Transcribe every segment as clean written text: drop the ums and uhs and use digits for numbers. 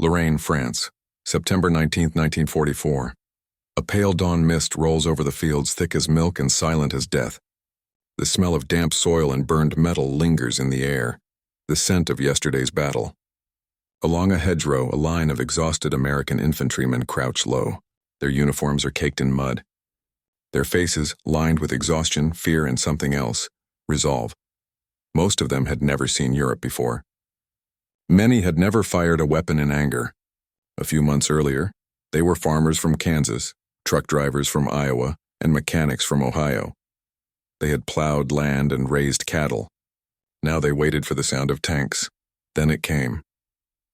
Lorraine, France, September 19, 1944. A pale dawn mist rolls over the fields thick as milk and silent as death. The smell of damp soil and burned metal lingers in the air, the scent of yesterday's battle. Along a hedgerow, a line of exhausted American infantrymen crouch low. Their uniforms are caked in mud. Their faces, lined with exhaustion, fear, and something else, resolve. Most of them had never seen Europe before. Many had never fired a weapon in anger. A few months earlier, they were farmers from Kansas, truck drivers from Iowa, and mechanics from Ohio. They had plowed land and raised cattle. Now they waited for the sound of tanks. Then it came.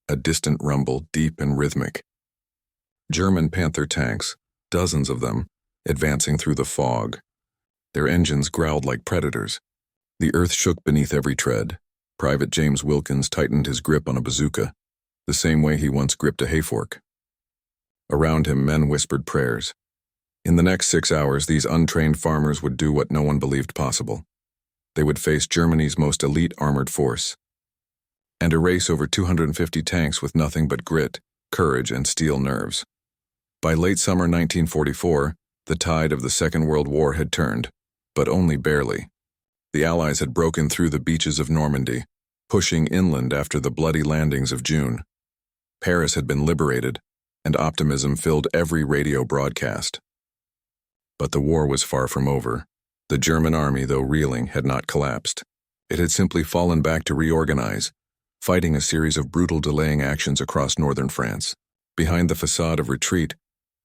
A distant rumble, deep and rhythmic. German Panther tanks, dozens of them, advancing through the fog. Their engines growled like predators. The earth shook beneath every tread. Private James Wilkins tightened his grip on a bazooka, the same way he once gripped a hayfork. Around him, men whispered prayers. In the next 6 hours, these untrained farmers would do what no one believed possible. They would face Germany's most elite armored force, and a race over 250 tanks with nothing but grit, courage, and steel nerves. By late summer 1944, the tide of the Second World War had turned, but only barely. The Allies had broken through the beaches of Normandy, pushing inland after the bloody landings of June. Paris had been liberated, and optimism filled every radio broadcast. But the war was far from over. The German army, though reeling, had not collapsed. It had simply fallen back to reorganize, fighting a series of brutal delaying actions across northern France. Behind the facade of retreat,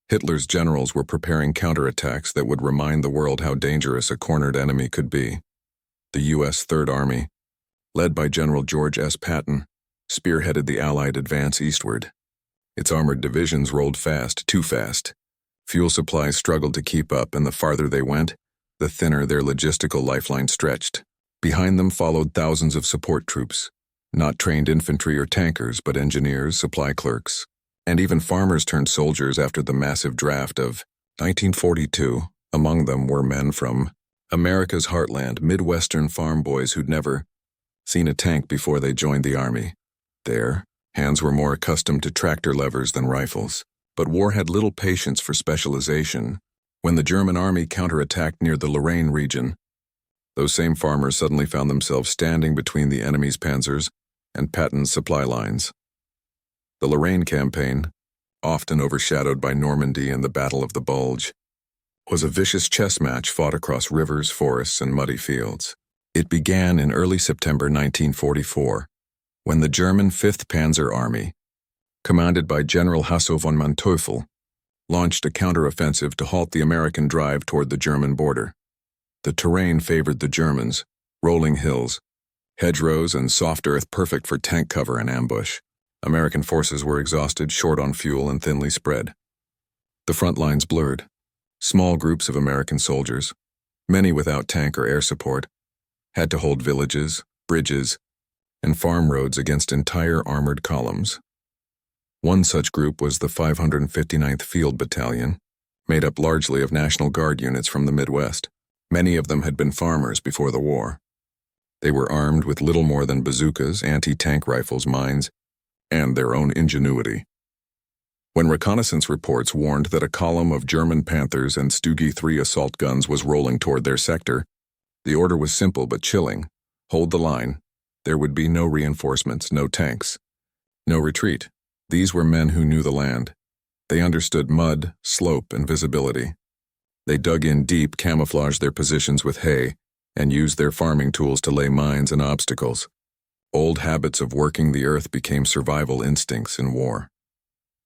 Hitler's generals were preparing counterattacks that would remind the world how dangerous a cornered enemy could be. The U.S. Third Army, led by General George S. Patton, spearheaded the Allied advance eastward. Its armored divisions rolled fast, too fast. Fuel supplies struggled to keep up, and the farther they went, the thinner their logistical lifeline stretched. Behind them followed thousands of support troops, not trained infantry or tankers, but engineers, supply clerks, and even farmers turned soldiers after the massive draft of 1942. Among them were men from America's heartland, Midwestern farm boys who'd never seen a tank before they joined the army. Their hands were more accustomed to tractor levers than rifles, but war had little patience for specialization. When the German army counterattacked near the Lorraine region, those same farmers suddenly found themselves standing between the enemy's panzers and Patton's supply lines. The Lorraine campaign, often overshadowed by Normandy and the Battle of the Bulge, was a vicious chess match fought across rivers, forests, and muddy fields. It began in early September 1944, when the German 5th Panzer Army, commanded by General Hasso von Manteuffel, launched a counteroffensive to halt the American drive toward the German border. The terrain favored the Germans, rolling hills, hedgerows, and soft earth perfect for tank cover and ambush. American forces were exhausted, short on fuel, and thinly spread. The front lines blurred. Small groups of American soldiers, many without tank or air support, had to hold villages, bridges, and farm roads against entire armored columns. One such group was the 559th Field Battalion, made up largely of National Guard units from the Midwest. Many of them had been farmers before the war. They were armed with little more than bazookas, anti-tank rifles, mines, and their own ingenuity. When reconnaissance reports warned that a column of German Panthers and Stuggy 3 assault guns was rolling toward their sector, the order was simple but chilling. Hold the line. There would be no reinforcements, no tanks, no retreat. These were men who knew the land. They understood mud, slope, and visibility. They dug in deep, camouflaged their positions with hay, and used their farming tools to lay mines and obstacles. Old habits of working the earth became survival instincts in war.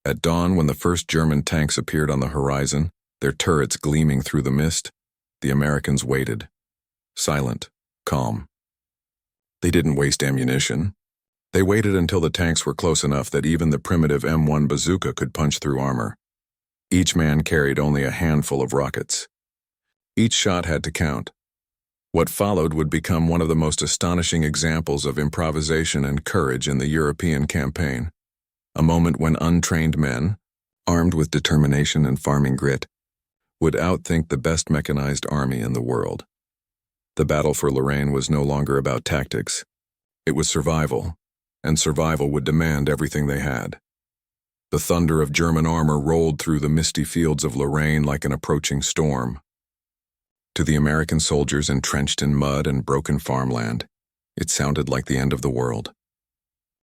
At dawn, when the first German tanks appeared on the horizon, their turrets gleaming through the mist, the Americans waited, silent, calm. They didn't waste ammunition. They waited until the tanks were close enough that even the primitive M1 bazooka could punch through armor. Each man carried only a handful of rockets. Each shot had to count. What followed would become one of the most astonishing examples of improvisation and courage in the European campaign. A moment when untrained men, armed with determination and farming grit, would outthink the best mechanized army in the world. The battle for Lorraine was no longer about tactics. It was survival, and survival would demand everything they had. The thunder of German armor rolled through the misty fields of Lorraine like an approaching storm. To the American soldiers entrenched in mud and broken farmland, it sounded like the end of the world.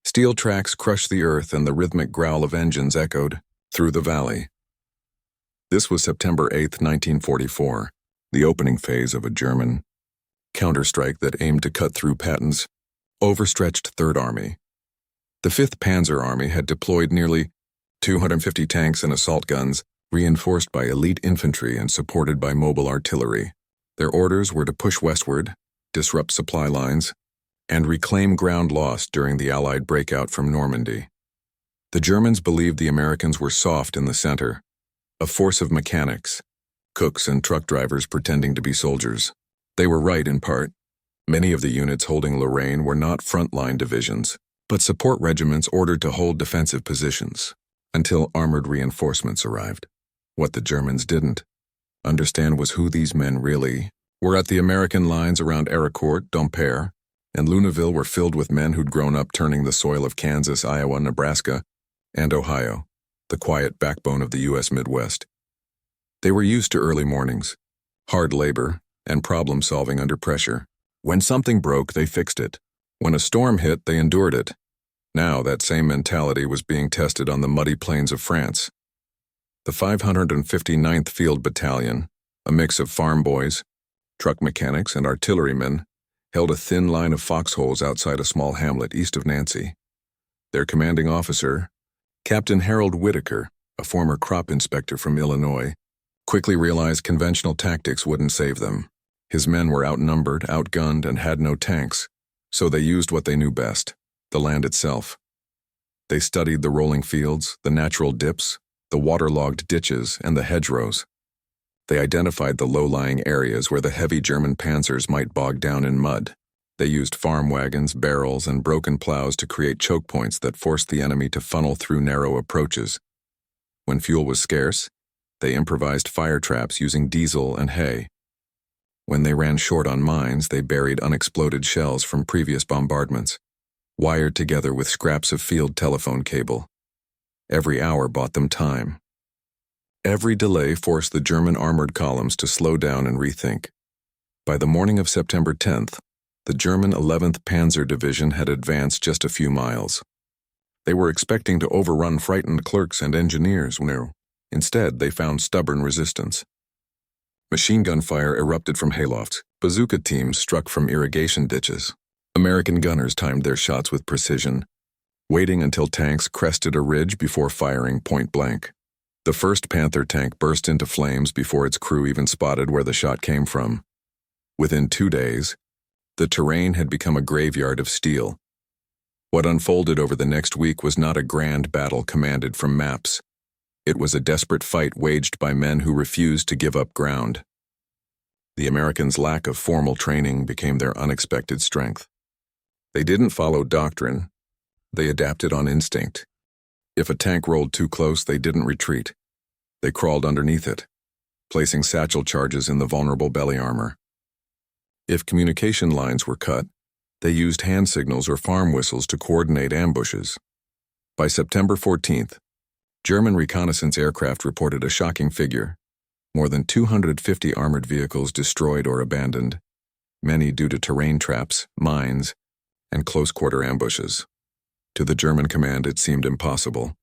Steel tracks crushed the earth and the rhythmic growl of engines echoed through the valley. This was September 8, 1944, the opening phase of a German counterstrike that aimed to cut through Patton's overstretched Third Army. The 5th Panzer Army had deployed nearly 250 tanks and assault guns, reinforced by elite infantry and supported by mobile artillery. Their orders were to push westward, disrupt supply lines, and reclaim ground lost during the Allied breakout from Normandy. The Germans believed the Americans were soft in the center, a force of mechanics, cooks and truck drivers pretending to be soldiers. They were right in part. Many of the units holding Lorraine were not frontline divisions, but support regiments ordered to hold defensive positions until armored reinforcements arrived. What the Germans didn't understand was who these men really were. At the American lines around Arracourt, Dompierre, and Luneville were filled with men who'd grown up turning the soil of Kansas, Iowa, Nebraska, and Ohio, the quiet backbone of the U.S. Midwest. They were used to early mornings, hard labor, and problem-solving under pressure. When something broke, they fixed it. When a storm hit, they endured it. Now that same mentality was being tested on the muddy plains of France. The 559th Field Battalion, a mix of farm boys, truck mechanics, and artillerymen, held a thin line of foxholes outside a small hamlet east of Nancy. Their commanding officer, Captain Harold Whitaker, a former crop inspector from Illinois, quickly realized conventional tactics wouldn't save them. His men were outnumbered, outgunned, and had no tanks, so they used what they knew best, the land itself. They studied the rolling fields, the natural dips, the waterlogged ditches, and the hedgerows. They identified the low-lying areas where the heavy German panzers might bog down in mud. They used farm wagons, barrels, and broken plows to create choke points that forced the enemy to funnel through narrow approaches. When fuel was scarce, they improvised fire traps using diesel and hay. When they ran short on mines, they buried unexploded shells from previous bombardments, wired together with scraps of field telephone cable. Every hour bought them time. Every delay forced the German armored columns to slow down and rethink. By the morning of September 10th, the German 11th Panzer Division had advanced just a few miles. They were expecting to overrun frightened clerks and engineers. Instead, they found stubborn resistance. Machine gun fire erupted from haylofts. Bazooka teams struck from irrigation ditches. American gunners timed their shots with precision, waiting until tanks crested a ridge before firing point blank. The first Panther tank burst into flames before its crew even spotted where the shot came from. Within 2 days, the terrain had become a graveyard of steel. What unfolded over the next week was not a grand battle commanded from maps. It was a desperate fight waged by men who refused to give up ground. The Americans' lack of formal training became their unexpected strength. They didn't follow doctrine. They adapted on instinct. If a tank rolled too close, they didn't retreat. They crawled underneath it, placing satchel charges in the vulnerable belly armor. If communication lines were cut, they used hand signals or farm whistles to coordinate ambushes. By September 14th, German reconnaissance aircraft reported a shocking figure: more than 250 armored vehicles destroyed or abandoned, many due to terrain traps, mines, and close-quarter ambushes. To the German command, it seemed impossible.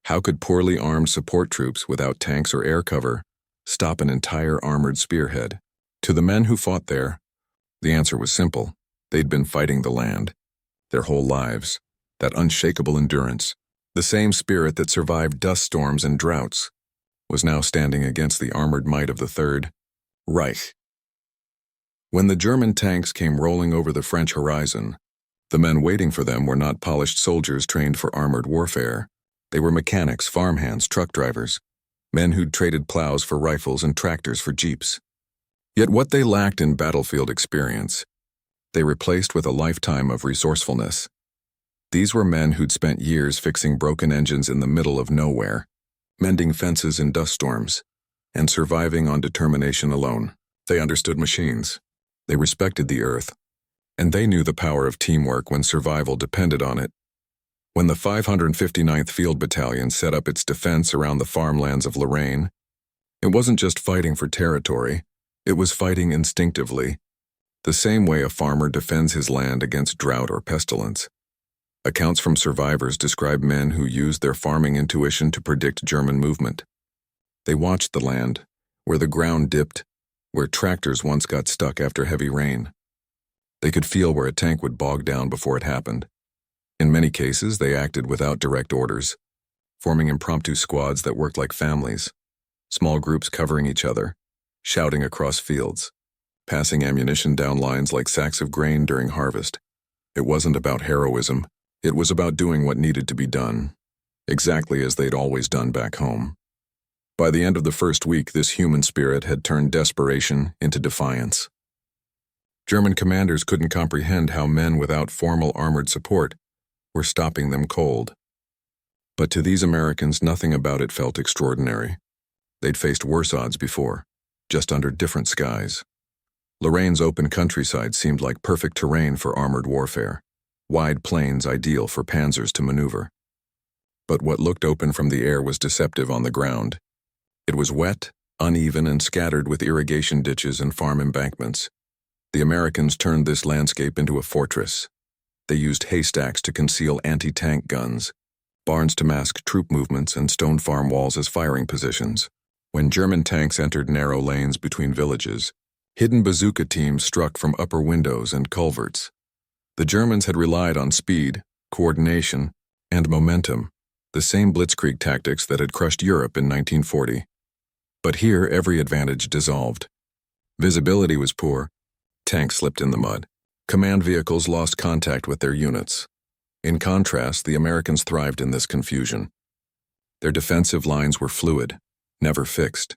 How could poorly armed support troops without tanks or air cover stop an entire armored spearhead? To the men who fought there, the answer was simple. They'd been fighting the land their whole lives. That unshakable endurance, the same spirit that survived dust storms and droughts, was now standing against the armored might of the Third Reich. When the German tanks came rolling over the French horizon, the men waiting for them were not polished soldiers trained for armored warfare. They were mechanics, farmhands, truck drivers, men who'd traded plows for rifles and tractors for jeeps. Yet what they lacked in battlefield experience, they replaced with a lifetime of resourcefulness. These were men who'd spent years fixing broken engines in the middle of nowhere, mending fences in dust storms, and surviving on determination alone. They understood machines. They respected the earth, and they knew the power of teamwork when survival depended on it. When the 559th Field Battalion set up its defense around the farmlands of Lorraine, it wasn't just fighting for territory, it was fighting instinctively, the same way a farmer defends his land against drought or pestilence. Accounts from survivors describe men who used their farming intuition to predict German movement. They watched the land, where the ground dipped, where tractors once got stuck after heavy rain. They could feel where a tank would bog down before it happened. In many cases, they acted without direct orders, forming impromptu squads that worked like families, small groups covering each other, shouting across fields, passing ammunition down lines like sacks of grain during harvest. It wasn't about heroism, it was about doing what needed to be done, exactly as they'd always done back home. By the end of the first week, this human spirit had turned desperation into defiance. German commanders couldn't comprehend how men without formal armored support were stopping them cold. But to these Americans, nothing about it felt extraordinary. They'd faced worse odds before, just under different skies. Lorraine's open countryside seemed like perfect terrain for armored warfare, wide plains ideal for panzers to maneuver. But what looked open from the air was deceptive on the ground. It was wet, uneven, and scattered with irrigation ditches and farm embankments. The Americans turned this landscape into a fortress. They used haystacks to conceal anti-tank guns, barns to mask troop movements, and stone farm walls as firing positions. When German tanks entered narrow lanes between villages, hidden bazooka teams struck from upper windows and culverts. The Germans had relied on speed, coordination, and momentum, the same blitzkrieg tactics that had crushed Europe in 1940. But here, every advantage dissolved. Visibility was poor, tanks slipped in the mud, command vehicles lost contact with their units. In contrast, the Americans thrived in this confusion. Their defensive lines were fluid, never fixed.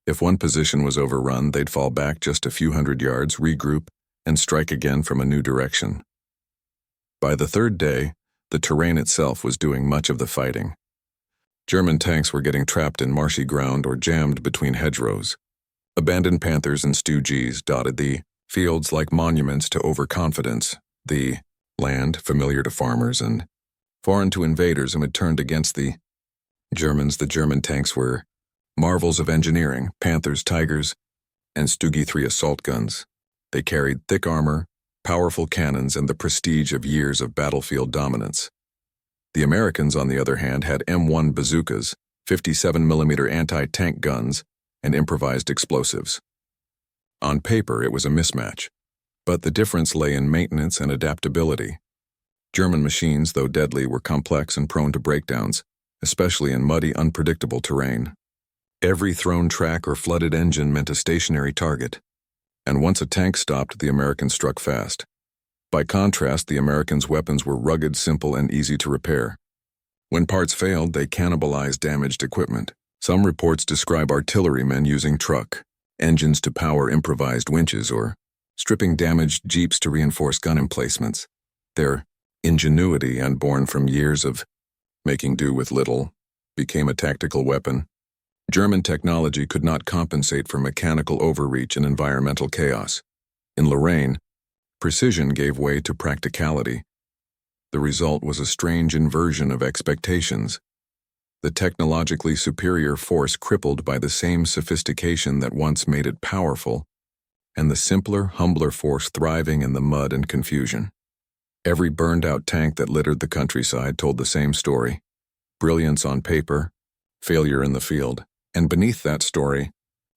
If one position was overrun, they'd fall back just a few hundred yards, regroup, and strike again from a new direction. By the third day, the terrain itself was doing much of the fighting. German tanks were getting trapped in marshy ground or jammed between hedgerows. Abandoned Panthers and Stooges dotted the fields like monuments to overconfidence, the land familiar to farmers and foreign to invaders and had turned against the Germans. The German tanks were marvels of engineering, Panthers, Tigers, and Stooge 3 assault guns. They carried thick armor, powerful cannons, and the prestige of years of battlefield dominance. The Americans, on the other hand, had M1 bazookas, 57mm anti-tank guns, and improvised explosives. On paper, it was a mismatch, but the difference lay in maintenance and adaptability. German machines, though deadly, were complex and prone to breakdowns, especially in muddy, unpredictable terrain. Every thrown track or flooded engine meant a stationary target, and once a tank stopped, the Americans struck fast. By contrast, the Americans' weapons were rugged, simple, and easy to repair. When parts failed, they cannibalized damaged equipment. Some reports describe artillerymen using truck engines to power improvised winches or stripping damaged jeeps to reinforce gun emplacements. Their ingenuity, unborn from years of making do with little, became a tactical weapon. German technology could not compensate for mechanical overreach and environmental chaos. In Lorraine, precision gave way to practicality. The result was a strange inversion of expectations. The technologically superior force crippled by the same sophistication that once made it powerful, and the simpler, humbler force thriving in the mud and confusion. Every burned-out tank that littered the countryside told the same story. Brilliance on paper, failure in the field. And beneath that story,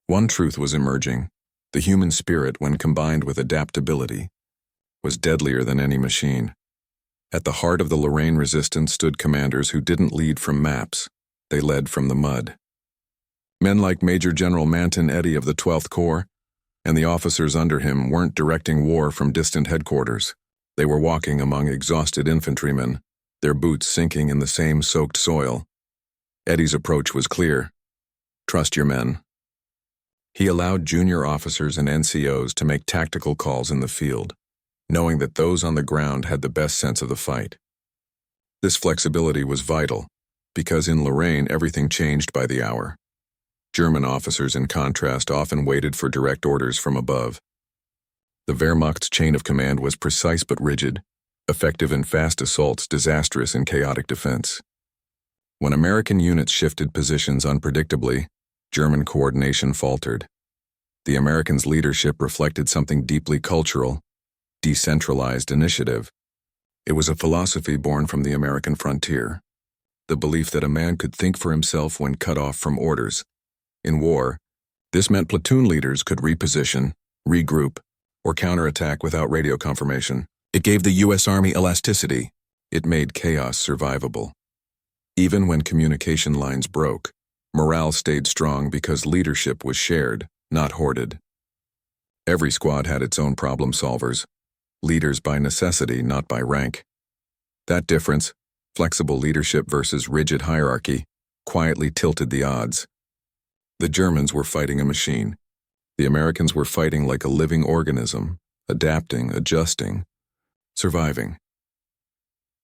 one truth was emerging. The human spirit, when combined with adaptability, was deadlier than any machine. At the heart of the Lorraine resistance stood commanders who didn't lead from maps. They led from the mud. Men like Major General Manton Eddy of the 12th Corps and the officers under him weren't directing war from distant headquarters. They were walking among exhausted infantrymen, their boots sinking in the same soaked soil. Eddy's approach was clear. Trust your men. He allowed junior officers and NCOs to make tactical calls in the field, knowing that those on the ground had the best sense of the fight. This flexibility was vital, because in Lorraine everything changed by the hour. German officers, in contrast, often waited for direct orders from above. The Wehrmacht's chain of command was precise but rigid. effective in fast assaults, disastrous in chaotic defense. When American units shifted positions unpredictably, German coordination faltered. The Americans' leadership reflected something deeply cultural: decentralized initiative. It was a philosophy born from the American frontier, the belief that a man could think for himself when cut off from orders. In war, this meant platoon leaders could reposition, regroup, or counterattack without radio confirmation. It gave the U.S. Army elasticity. It made chaos survivable. Even when communication lines broke, morale stayed strong because leadership was shared, not hoarded. Every squad had its own problem solvers, leaders by necessity, not by rank. That difference, flexible leadership versus rigid hierarchy, quietly tilted the odds. The Germans were fighting a machine. The Americans were fighting like a living organism, adapting, adjusting, surviving.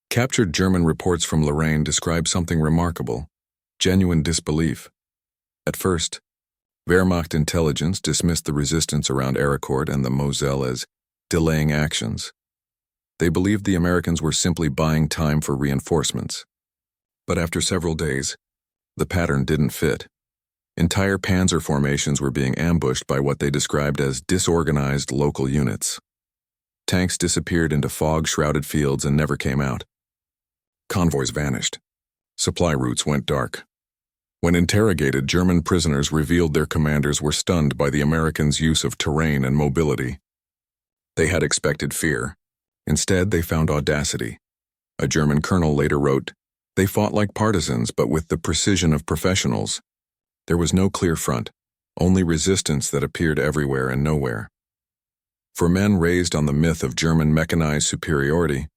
Captured German reports from Lorraine describe something remarkable: genuine disbelief. At first, Wehrmacht intelligence dismissed the resistance around Arracourt and the Moselle as delaying actions. They believed the Americans were simply buying time for reinforcements. But after several days, the pattern didn't fit. Entire panzer formations were being ambushed by what they described as disorganized local units. Tanks disappeared into fog-shrouded fields and never came out. Convoys vanished. Supply routes went dark. When interrogated, German prisoners revealed their commanders were stunned by the Americans' use of terrain and mobility. They had expected fear. Instead, they found audacity. A German colonel later wrote, "They fought like partisans, but with the precision of professionals. There was no clear front, only resistance that appeared everywhere and nowhere." For men raised on the myth of German mechanized superiority,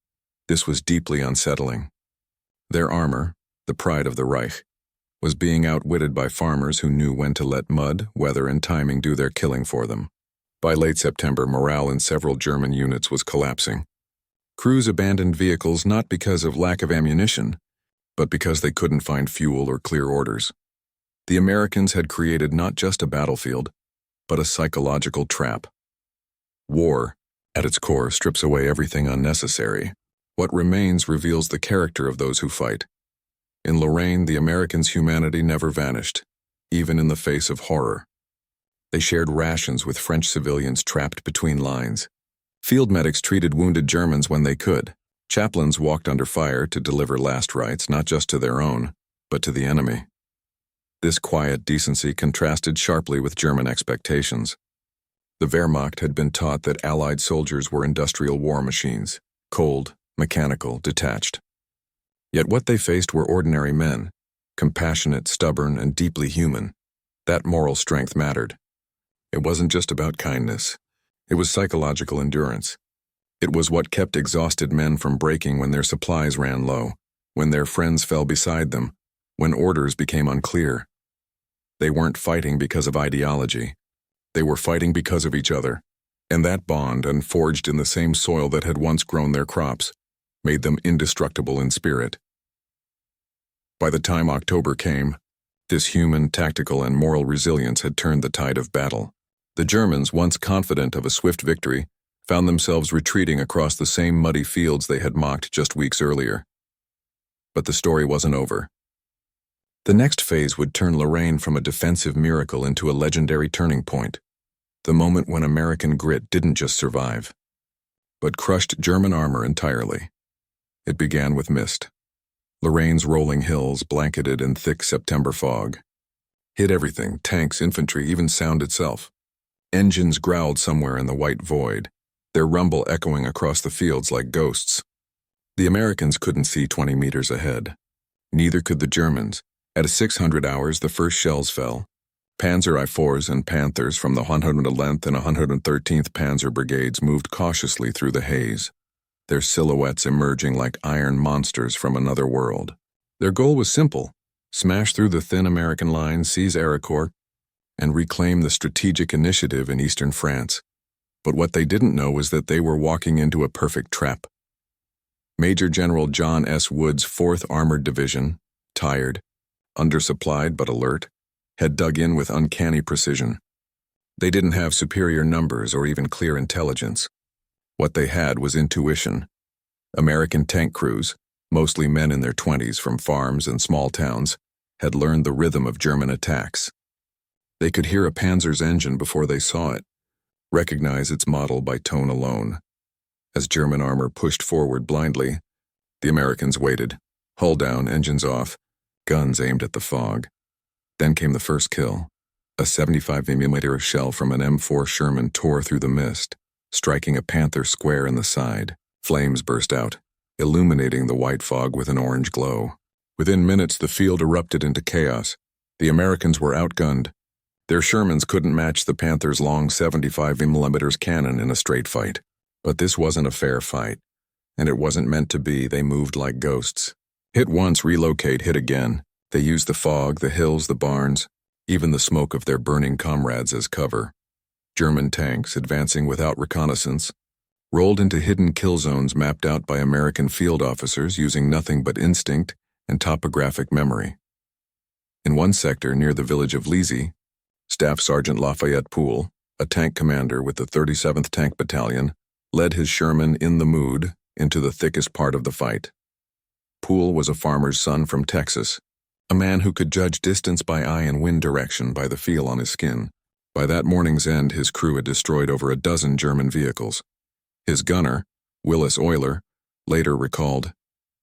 this was deeply unsettling. Their armor, the pride of the Reich, was being outwitted by farmers who knew when to let mud, weather, and timing do their killing for them. By late September, morale in several German units was collapsing. Crews abandoned vehicles not because of lack of ammunition, but because they couldn't find fuel or clear orders. The Americans had created not just a battlefield, but a psychological trap. War, at its core, strips away everything unnecessary. What remains reveals the character of those who fight. In Lorraine, the Americans' humanity never vanished, even in the face of horror. They shared rations with French civilians trapped between lines. Field medics treated wounded Germans when they could. Chaplains walked under fire to deliver last rites, not just to their own, but to the enemy. This quiet decency contrasted sharply with German expectations. The Wehrmacht had been taught that Allied soldiers were industrial war machines, cold, mechanical, detached. Yet what they faced were ordinary men, compassionate, stubborn, and deeply human. That moral strength mattered. It wasn't just about kindness. It was psychological endurance. It was what kept exhausted men from breaking when their supplies ran low, when their friends fell beside them, when orders became unclear. They weren't fighting because of ideology. They were fighting because of each other, and that bond, unforged in the same soil that had once grown their crops, made them indestructible in spirit. By the time October came, this human, tactical, and moral resilience had turned the tide of battle. The Germans, once confident of a swift victory, found themselves retreating across the same muddy fields they had mocked just weeks earlier. But the story wasn't over. The next phase would turn Lorraine from a defensive miracle into a legendary turning point, the moment when American grit didn't just survive, but crushed German armor entirely. It began with mist. Lorraine's rolling hills, blanketed in thick September fog, hid everything: tanks, infantry, even sound itself. Engines growled somewhere in the white void, their rumble echoing across the fields like ghosts. The Americans couldn't see 20 meters ahead. Neither could the Germans. At 600 hours, the first shells fell. Panzer IVs and Panthers from the 111th and 113th Panzer Brigades moved cautiously through the haze, their silhouettes emerging like iron monsters from another world. Their goal was simple: smash through the thin American line, seize Arracourt, and reclaim the strategic initiative in eastern France. But what they didn't know was that they were walking into a perfect trap. Major General John S. Wood's 4th Armored Division, tired, undersupplied but alert, had dug in with uncanny precision. They didn't have superior numbers or even clear intelligence. What they had was intuition. American tank crews, mostly men in their 20s from farms and small towns, had learned the rhythm of German attacks. They could hear a Panzer's engine before they saw it, recognize its model by tone alone. As German armor pushed forward blindly, the Americans waited, hull down, engines off, guns aimed at the fog. Then came the first kill. A 75mm shell from an M4 Sherman tore through the mist, striking a Panther square in the side. Flames burst out, illuminating the white fog with an orange glow. Within minutes, the field erupted into chaos. The Americans were outgunned. Their Shermans couldn't match the Panther's long 75mm cannon in a straight fight. But this wasn't a fair fight, and it wasn't meant to be. They moved like ghosts. Hit once, relocate, hit again. They used the fog, the hills, the barns, even the smoke of their burning comrades as cover. German tanks, advancing without reconnaissance, rolled into hidden kill zones mapped out by American field officers using nothing but instinct and topographic memory. In one sector near the village of Leasy, Staff Sergeant Lafayette Poole, a tank commander with the 37th Tank Battalion, led his Sherman in the mood into the thickest part of the fight. Poole was a farmer's son from Texas, a man who could judge distance by eye and wind direction by the feel on his skin. By that morning's end, his crew had destroyed over a dozen German vehicles. His gunner, Willis Euler, later recalled,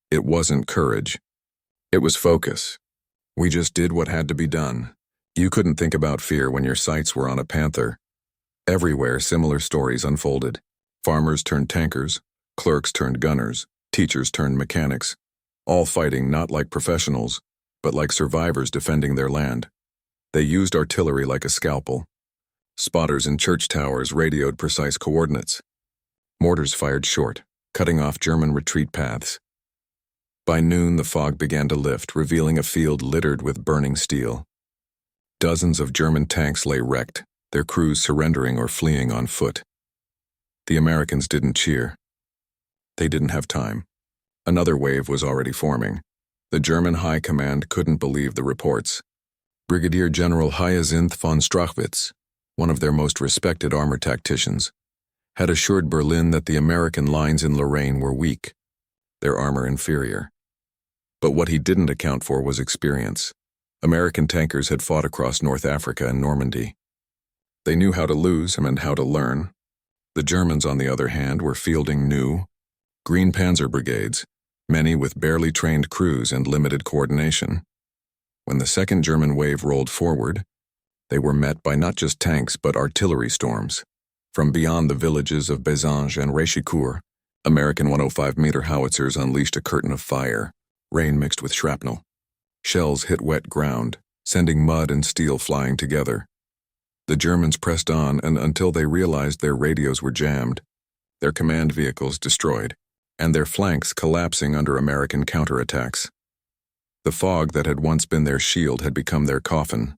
"It wasn't courage. It was focus. We just did what had to be done. You couldn't think about fear when your sights were on a Panther." Everywhere, similar stories unfolded. Farmers turned tankers, clerks turned gunners, teachers turned mechanics, all fighting not like professionals, but like survivors defending their land. They used artillery like a scalpel. Spotters in church towers radioed precise coordinates. Mortars fired short, cutting off German retreat paths. By noon, the fog began to lift, revealing a field littered with burning steel. Dozens of German tanks lay wrecked, their crews surrendering or fleeing on foot. The Americans didn't cheer. They didn't have time. Another wave was already forming. The German High Command couldn't believe the reports. Brigadier General Hyacinth von Strachwitz, one of their most respected armor tacticians, had assured Berlin that the American lines in Lorraine were weak, their armor inferior. But what he didn't account for was experience. American tankers had fought across North Africa and Normandy. They knew how to lose and how to learn. The Germans, on the other hand, were fielding new, Green Panzer brigades, many with barely trained crews and limited coordination. When the second German wave rolled forward, they were met by not just tanks but artillery storms. From beyond the villages of Bézange and Réchicourt, American 105-meter howitzers unleashed a curtain of fire, rain mixed with shrapnel. Shells hit wet ground, sending mud and steel flying together. The Germans pressed on, and until they realized their radios were jammed, their command vehicles destroyed, and their flanks collapsing under American counterattacks. The fog that had once been their shield had become their coffin.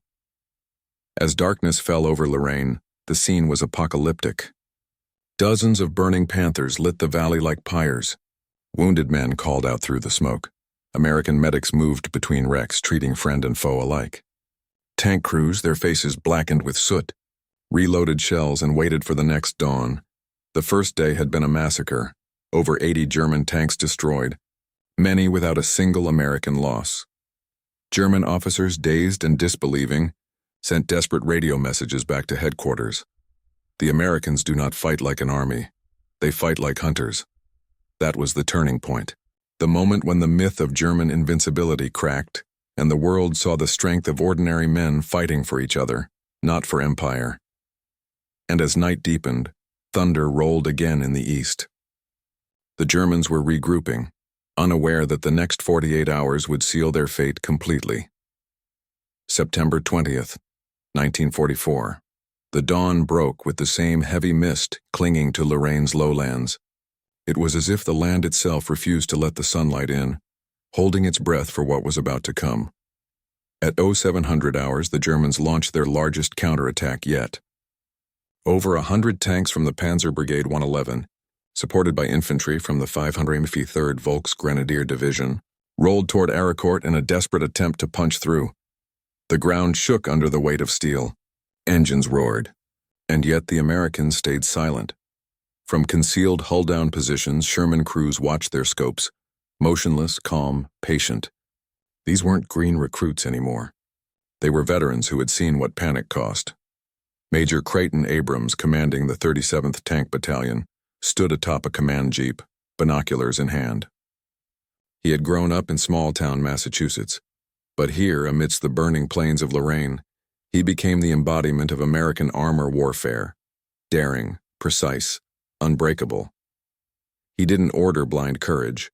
As darkness fell over Lorraine, the scene was apocalyptic. Dozens of burning Panthers lit the valley like pyres. Wounded men called out through the smoke. American medics moved between wrecks, treating friend and foe alike. Tank crews, their faces blackened with soot, reloaded shells and waited for the next dawn. The first day had been a massacre. Over 80 German tanks destroyed, many without a single American loss. German officers, dazed and disbelieving, sent desperate radio messages back to headquarters. The Americans do not fight like an army. They fight like hunters. That was the turning point. The moment when the myth of German invincibility cracked, and the world saw the strength of ordinary men fighting for each other, not for empire. And as night deepened, thunder rolled again in the east. The Germans were regrouping, unaware that the next 48 hours would seal their fate completely. September 20th, 1944. The dawn broke with the same heavy mist clinging to Lorraine's lowlands. It was as if the land itself refused to let the sunlight in, holding its breath for what was about to come. At 0700 hours, the Germans launched their largest counterattack yet. Over 100 tanks from the Panzer Brigade 111, supported by infantry from the 553rd Volksgrenadier Division, rolled toward Arracourt in a desperate attempt to punch through. The ground shook under the weight of steel. Engines roared. And yet the Americans stayed silent. From concealed hull-down positions, Sherman crews watched their scopes, motionless, calm, patient. These weren't green recruits anymore. They were veterans who had seen what panic cost. Major Creighton Abrams, commanding the 37th Tank Battalion, stood atop a command jeep, binoculars in hand. He had grown up in small-town Massachusetts, but here, amidst the burning plains of Lorraine, he became the embodiment of American armor warfare, daring, precise, unbreakable. He didn't order blind courage.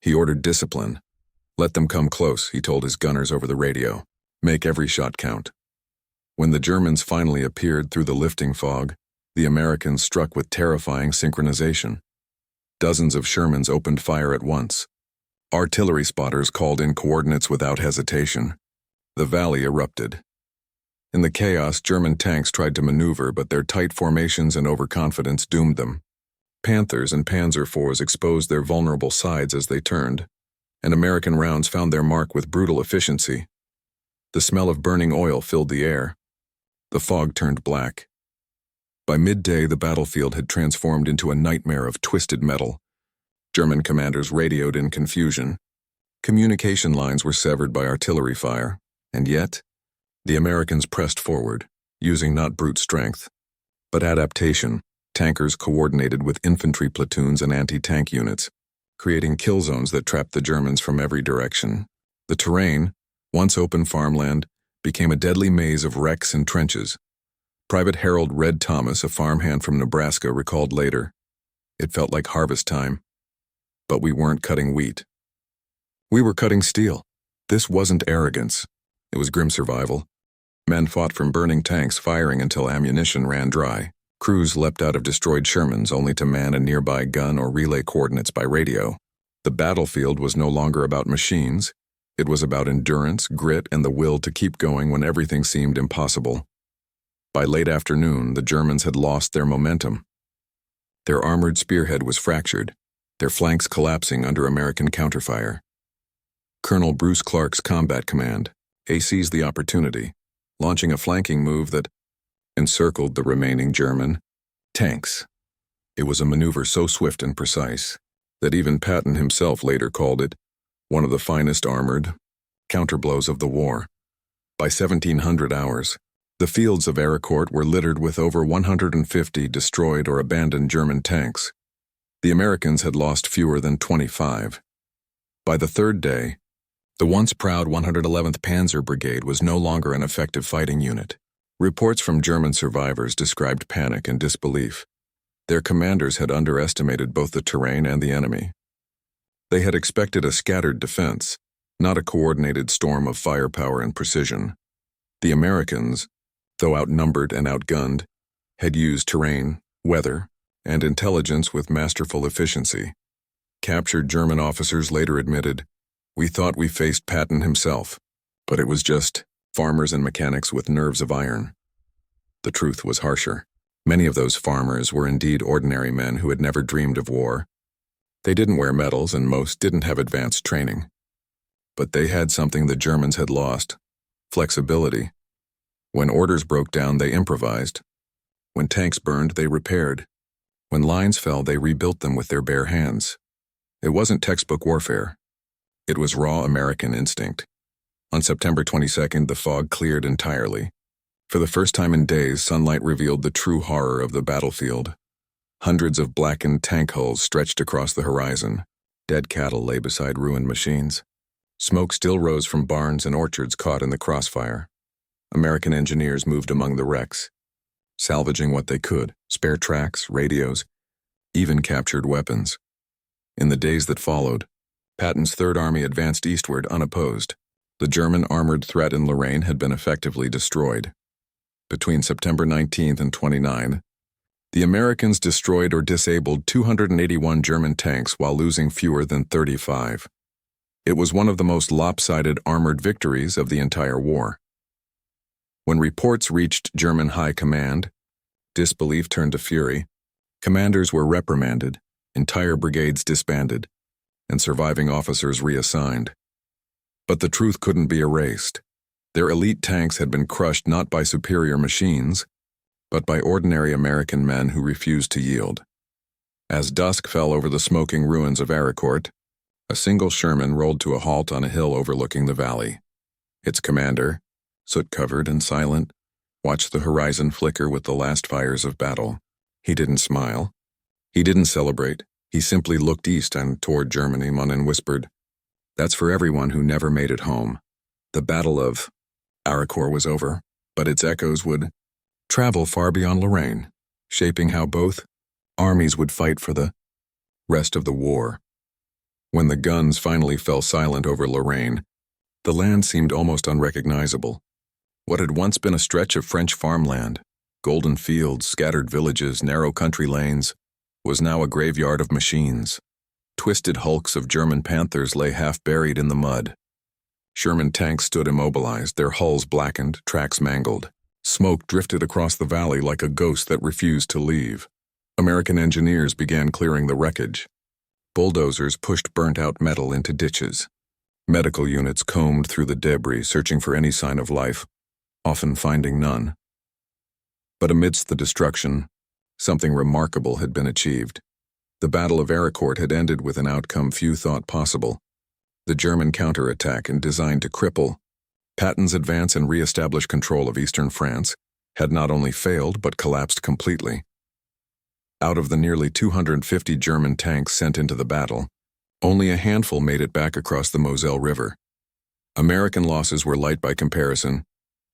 He ordered discipline. Let them come close, he told his gunners over the radio. Make every shot count. When the Germans finally appeared through the lifting fog, the Americans struck with terrifying synchronization. Dozens of Shermans opened fire at once. Artillery spotters called in coordinates without hesitation. The valley erupted. In the chaos, German tanks tried to maneuver, but their tight formations and overconfidence doomed them. Panthers and Panzer IVs exposed their vulnerable sides as they turned, and American rounds found their mark with brutal efficiency. The smell of burning oil filled the air. The fog turned black. By midday, the battlefield had transformed into a nightmare of twisted metal. German commanders radioed in confusion. Communication lines were severed by artillery fire, and yet, the Americans pressed forward, using not brute strength, but adaptation. Tankers coordinated with infantry platoons and anti-tank units, creating kill zones that trapped the Germans from every direction. The terrain, once open farmland, became a deadly maze of wrecks and trenches. Private Harold Red Thomas, a farmhand from Nebraska, recalled later, "It felt like harvest time. But we weren't cutting wheat. We were cutting steel. This wasn't arrogance. It was grim survival. Men fought from burning tanks, firing until ammunition ran dry. Crews leapt out of destroyed Shermans only to man a nearby gun or relay coordinates by radio. The battlefield was no longer about machines. It was about endurance, grit, and the will to keep going when everything seemed impossible. By late afternoon, the Germans had lost their momentum. Their armored spearhead was fractured, their flanks collapsing under American counterfire. Colonel Bruce Clark's combat command seized the opportunity, launching a flanking move that encircled the remaining German tanks. It was a maneuver so swift and precise that even Patton himself later called it one of the finest armored counterblows of the war. By 1700 hours, the fields of Arracourt were littered with over 150 destroyed or abandoned German tanks. The Americans had lost fewer than 25. By the third day, the once proud 111th Panzer Brigade was no longer an effective fighting unit. Reports from German survivors described panic and disbelief. Their commanders had underestimated both the terrain and the enemy. They had expected a scattered defense, not a coordinated storm of firepower and precision. The Americans, though outnumbered and outgunned, had used terrain, weather, and intelligence with masterful efficiency. Captured German officers later admitted, "We thought we faced Patton himself, but it was just farmers and mechanics with nerves of iron." The truth was harsher. Many of those farmers were indeed ordinary men who had never dreamed of war. They didn't wear medals, and most didn't have advanced training. But they had something the Germans had lost: flexibility. When orders broke down, they improvised. When tanks burned, they repaired. When lines fell, they rebuilt them with their bare hands. It wasn't textbook warfare. It was raw American instinct. On September 22nd, the fog cleared entirely. For the first time in days, sunlight revealed the true horror of the battlefield. Hundreds of blackened tank hulls stretched across the horizon. Dead cattle lay beside ruined machines. Smoke still rose from barns and orchards caught in the crossfire. American engineers moved among the wrecks, salvaging what they could: spare tracks, radios, even captured weapons. In the days that followed, Patton's Third Army advanced eastward unopposed. The German armored threat in Lorraine had been effectively destroyed. Between September 19th and 29, the Americans destroyed or disabled 281 German tanks while losing fewer than 35. It was one of the most lopsided armored victories of the entire war. When reports reached German high command, disbelief turned to fury. Commanders were reprimanded, entire brigades disbanded, and surviving officers reassigned. But the truth couldn't be erased. Their elite tanks had been crushed not by superior machines, but by ordinary American men who refused to yield. As dusk fell over the smoking ruins of Arracourt, a single Sherman rolled to a halt on a hill overlooking the valley. Its commander, soot-covered and silent, watched the horizon flicker with the last fires of battle. He didn't smile. He didn't celebrate. He simply looked east and toward Germany and whispered, "That's for everyone who never made it home." The Battle of Arracourt was over, but its echoes would travel far beyond Lorraine, shaping how both armies would fight for the rest of the war. When the guns finally fell silent over Lorraine, the land seemed almost unrecognizable. What had once been a stretch of French farmland, golden fields, scattered villages, narrow country lanes, was now a graveyard of machines. Twisted hulks of German Panthers lay half buried in the mud. Sherman tanks stood immobilized, their hulls blackened, tracks mangled. Smoke drifted across the valley like a ghost that refused to leave. American engineers began clearing the wreckage. Bulldozers pushed burnt-out metal into ditches. Medical units combed through the debris, searching for any sign of life, often finding none. But amidst the destruction, something remarkable had been achieved. The Battle of Arracourt had ended with an outcome few thought possible. The German counterattack, designed to cripple Patton's advance and re-establish control of eastern France, had not only failed but collapsed completely. Out of the nearly 250 German tanks sent into the battle, only a handful made it back across the Moselle River. American losses were light by comparison,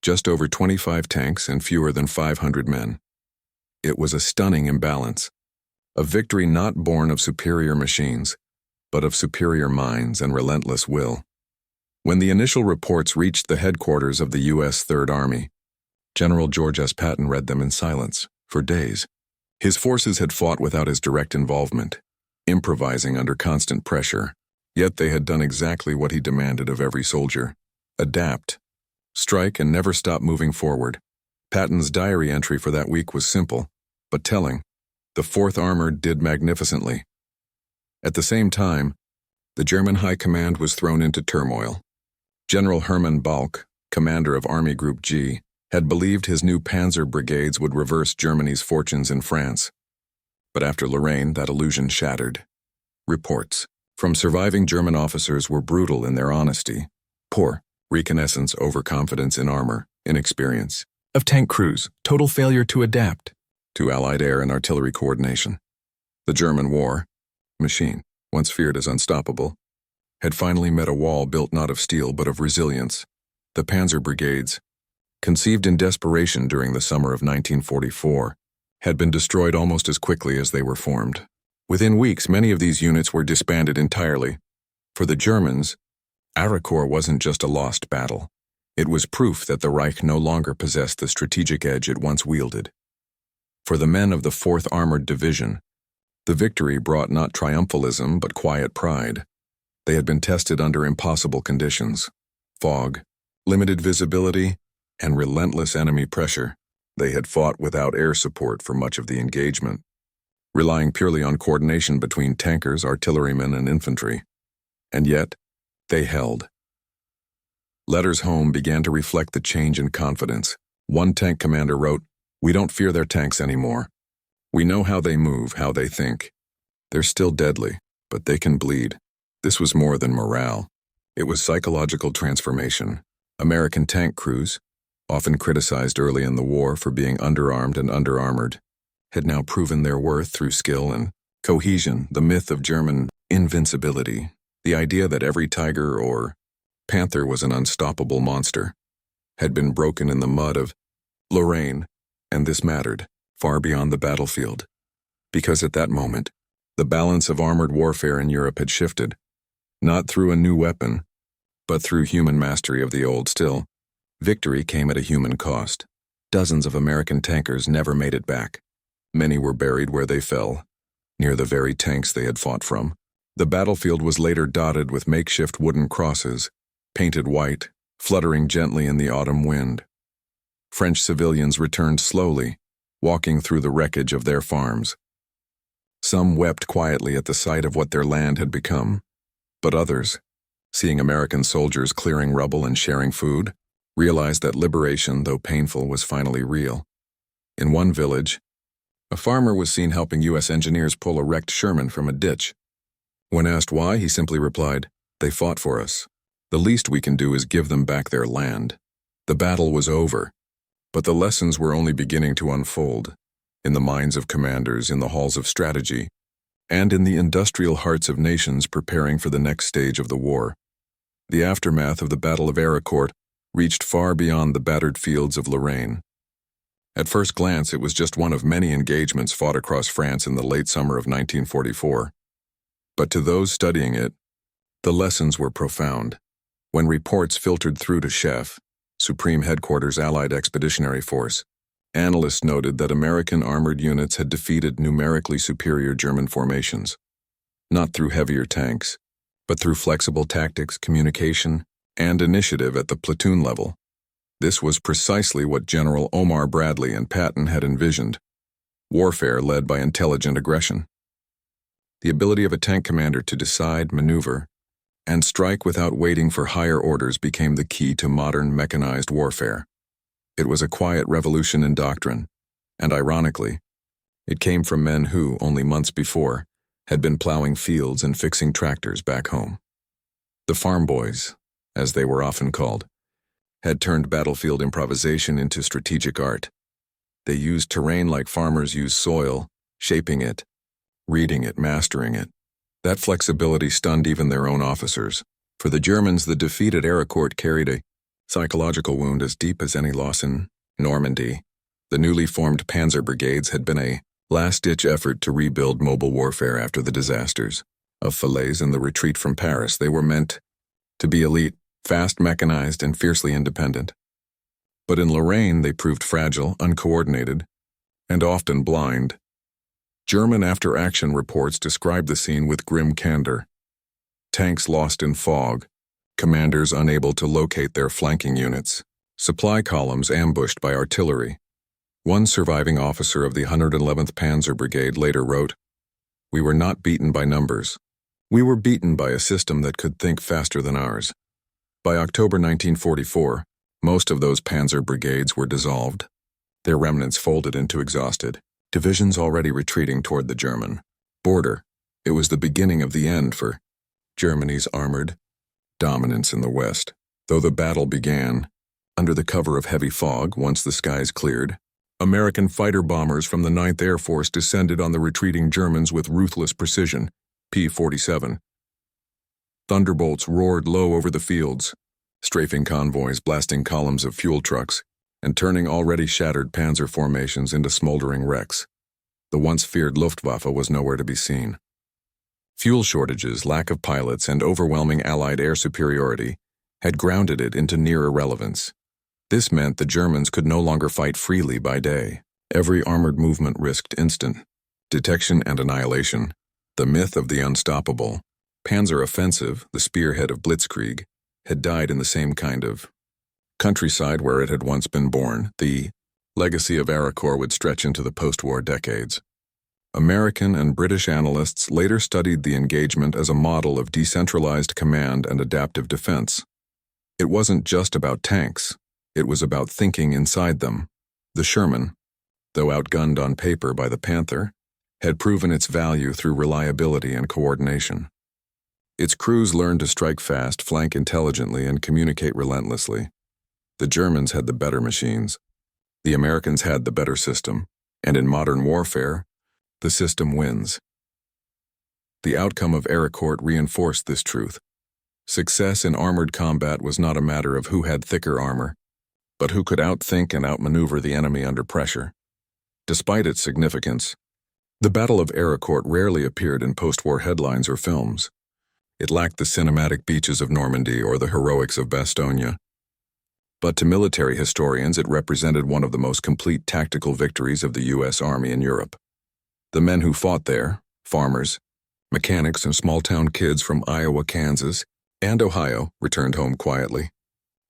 just over 25 tanks and fewer than 500 men. It was a stunning imbalance, a victory not born of superior machines, but of superior minds and relentless will. When the initial reports reached the headquarters of the U.S. Third Army, General George S. Patton read them in silence for days. His forces had fought without his direct involvement, improvising under constant pressure, yet they had done exactly what he demanded of every soldier: adapt, strike, and never stop moving forward. Patton's diary entry for that week was simple, but telling. The 4th Armored did magnificently. At the same time, the German High Command was thrown into turmoil. General Hermann Balck, commander of Army Group G, had believed his new panzer brigades would reverse Germany's fortunes in France. But after Lorraine, that illusion shattered. Reports from surviving German officers were brutal in their honesty. Poor reconnaissance, overconfidence in armor, inexperience of tank crews, total failure to adapt to Allied air and artillery coordination. The German war machine, once feared as unstoppable, had finally met a wall built not of steel but of resilience. The panzer brigades, conceived in desperation during the summer of 1944, had been destroyed almost as quickly as they were formed. Within weeks, many of these units were disbanded entirely. For the Germans, Arracourt wasn't just a lost battle. It was proof that the Reich no longer possessed the strategic edge it once wielded. For the men of the 4th Armored Division, the victory brought not triumphalism but quiet pride. They had been tested under impossible conditions: fog, limited visibility, and relentless enemy pressure. They had fought without air support for much of the engagement, relying purely on coordination between tankers, artillerymen, and infantry. And yet, they held. Letters home began to reflect the change in confidence. One tank commander wrote, "We don't fear their tanks anymore. We know how they move, how they think. They're still deadly, but they can bleed." This was more than morale. It was psychological transformation. American tank crews, often criticized early in the war for being underarmed and underarmored, had now proven their worth through skill and cohesion. The myth of German invincibility, the idea that every Tiger or Panther was an unstoppable monster, had been broken in the mud of Lorraine, and this mattered far beyond the battlefield. Because at that moment, the balance of armored warfare in Europe had shifted, not through a new weapon, but through human mastery of the old. Still, victory came at a human cost. Dozens of American tankers never made it back. Many were buried where they fell, near the very tanks they had fought from. The battlefield was later dotted with makeshift wooden crosses, painted white, fluttering gently in the autumn wind. French civilians returned slowly, walking through the wreckage of their farms. Some wept quietly at the sight of what their land had become, but others, seeing American soldiers clearing rubble and sharing food, realized that liberation, though painful, was finally real. In one village, A farmer was seen helping U.S. engineers pull a wrecked Sherman from a ditch. When asked why, he simply replied, "They fought for us. The least we can do is give them back their land." The battle was over, but the lessons were only beginning to unfold, in the minds of commanders, in the halls of strategy, and in the industrial hearts of nations preparing for the next stage of the war. The aftermath of the Battle of Arracourt reached far beyond the battered fields of Lorraine. At first glance, it was just one of many engagements fought across France in the late summer of 1944. But to those studying it, the lessons were profound. When reports filtered through to Chef, Supreme Headquarters Allied Expeditionary Force, analysts noted that American armored units had defeated numerically superior German formations, not through heavier tanks, but through flexible tactics, communication, and initiative at the platoon level. This was precisely what General Omar Bradley and Patton had envisioned: warfare led by intelligent aggression. The ability of a tank commander to decide, maneuver, and strike without waiting for higher orders became the key to modern mechanized warfare. It was a quiet revolution in doctrine, and ironically, it came from men who, only months before, had been plowing fields and fixing tractors back home. The farm boys, as they were often called, had turned battlefield improvisation into strategic art. They used terrain like farmers use soil, shaping it, reading it, mastering it. That flexibility stunned even their own officers. For the Germans, the defeat at Arracourt carried a psychological wound as deep as any loss in Normandy. The newly formed Panzer brigades had been a last-ditch effort to rebuild mobile warfare after the disasters of Falaise and the retreat from Paris. They were meant to be elite, fast mechanized, and fiercely independent. But in Lorraine, they proved fragile, uncoordinated, and often blind. German after-action reports described the scene with grim candor. Tanks lost in fog, commanders unable to locate their flanking units, supply columns ambushed by artillery. One surviving officer of the 111th Panzer Brigade later wrote, "We were not beaten by numbers. We were beaten by a system that could think faster than ours." By October 1944, most of those Panzer brigades were dissolved, their remnants folded into exhausted divisions already retreating toward the German border. It was the beginning of the end for Germany's armored dominance in the West. Though the battle began under the cover of heavy fog, once the skies cleared, American fighter bombers from the 9th Air Force descended on the retreating Germans with ruthless precision. P-47. Thunderbolts roared low over the fields, strafing convoys, blasting columns of fuel trucks, and turning already shattered panzer formations into smoldering wrecks. The once feared Luftwaffe was nowhere to be seen. Fuel shortages, lack of pilots, and overwhelming Allied air superiority had grounded it into near irrelevance. This meant the Germans could no longer fight freely by day. Every armored movement risked instant detection and annihilation. The myth of the unstoppable Panzer offensive, the spearhead of Blitzkrieg, had died in the same kind of countryside where it had once been born. The legacy of Arracourt would stretch into the post-war decades. American and British analysts later studied the engagement as a model of decentralized command and adaptive defense. It wasn't just about tanks. It was about thinking inside them. The Sherman, though outgunned on paper by the Panther, had proven its value through reliability and coordination. Its crews learned to strike fast, flank intelligently, and communicate relentlessly. The Germans had the better machines. The Americans had the better system. And in modern warfare, the system wins. The outcome of Arracourt reinforced this truth. Success in armored combat was not a matter of who had thicker armor, but who could outthink and outmaneuver the enemy under pressure. Despite its significance, the Battle of Arracourt rarely appeared in post-war headlines or films. It lacked the cinematic beaches of Normandy or the heroics of Bastogne. But to military historians, it represented one of the most complete tactical victories of the U.S. Army in Europe. The men who fought there, farmers, mechanics, and small-town kids from Iowa, Kansas, and Ohio, returned home quietly.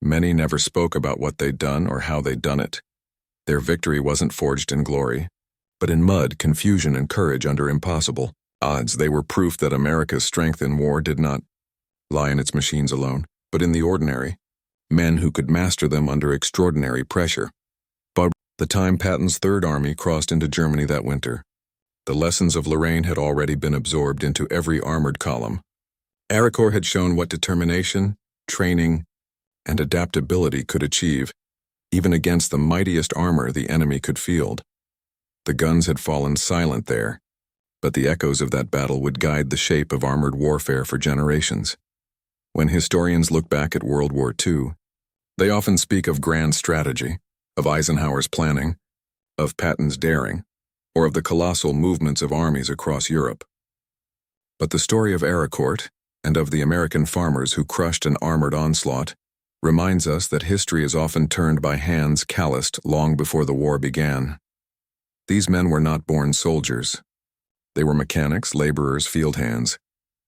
Many never spoke about what they'd done or how they'd done it. Their victory wasn't forged in glory, but in mud, confusion, and courage under impossible odds. They were proof that America's strength in war did not lie in its machines alone, but in the ordinary men who could master them under extraordinary pressure. But The time Patton's Third Army crossed into Germany that winter, the lessons of Lorraine had already been absorbed into every armored column. Arracourt had shown what determination, training, and adaptability could achieve, even against the mightiest armor the enemy could field. The guns had fallen silent there, but the echoes of that battle would guide the shape of armored warfare for generations. When historians look back at World War II, they often speak of grand strategy, of Eisenhower's planning, of Patton's daring, or of the colossal movements of armies across Europe. But the story of Arracourt, and of the American farmers who crushed an armored onslaught, reminds us that history is often turned by hands calloused long before the war began. These men were not born soldiers. They were mechanics, laborers, field hands,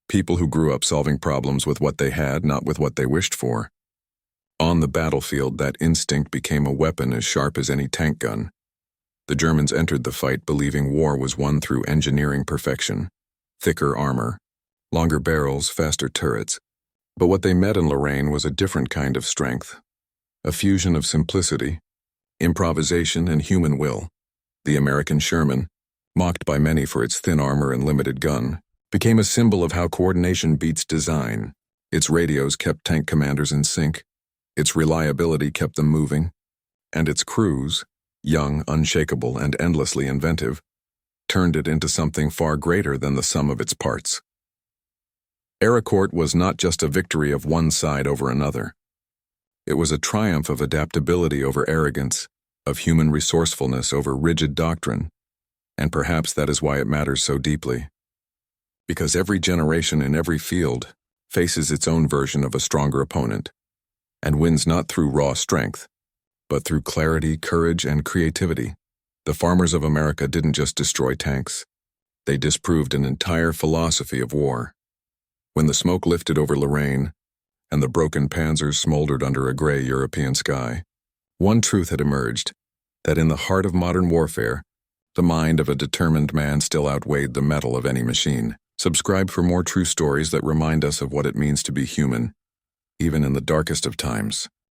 people who grew up solving problems with what they had, not with what they wished for. On the battlefield, that instinct became a weapon as sharp as any tank gun. The Germans entered the fight believing war was won through engineering perfection, thicker armor, longer barrels, faster turrets. But what they met in Lorraine was a different kind of strength, a fusion of simplicity, improvisation, and human will. The American Sherman, mocked by many for its thin armor and limited gun, became a symbol of how coordination beats design. Its radios kept tank commanders in sync, its reliability kept them moving, and its crews, young, unshakable, and endlessly inventive, turned it into something far greater than the sum of its parts. Arracourt was not just a victory of one side over another. It was a triumph of adaptability over arrogance, of human resourcefulness over rigid doctrine, and perhaps that is why it matters so deeply. Because every generation in every field faces its own version of a stronger opponent, and wins not through raw strength, but through clarity, courage, and creativity. The farmers of America didn't just destroy tanks. They disproved an entire philosophy of war. When the smoke lifted over Lorraine, and the broken panzers smoldered under a gray European sky, one truth had emerged, that in the heart of modern warfare, the mind of a determined man still outweighed the metal of any machine. Subscribe for more true stories that remind us of what it means to be human, even in the darkest of times.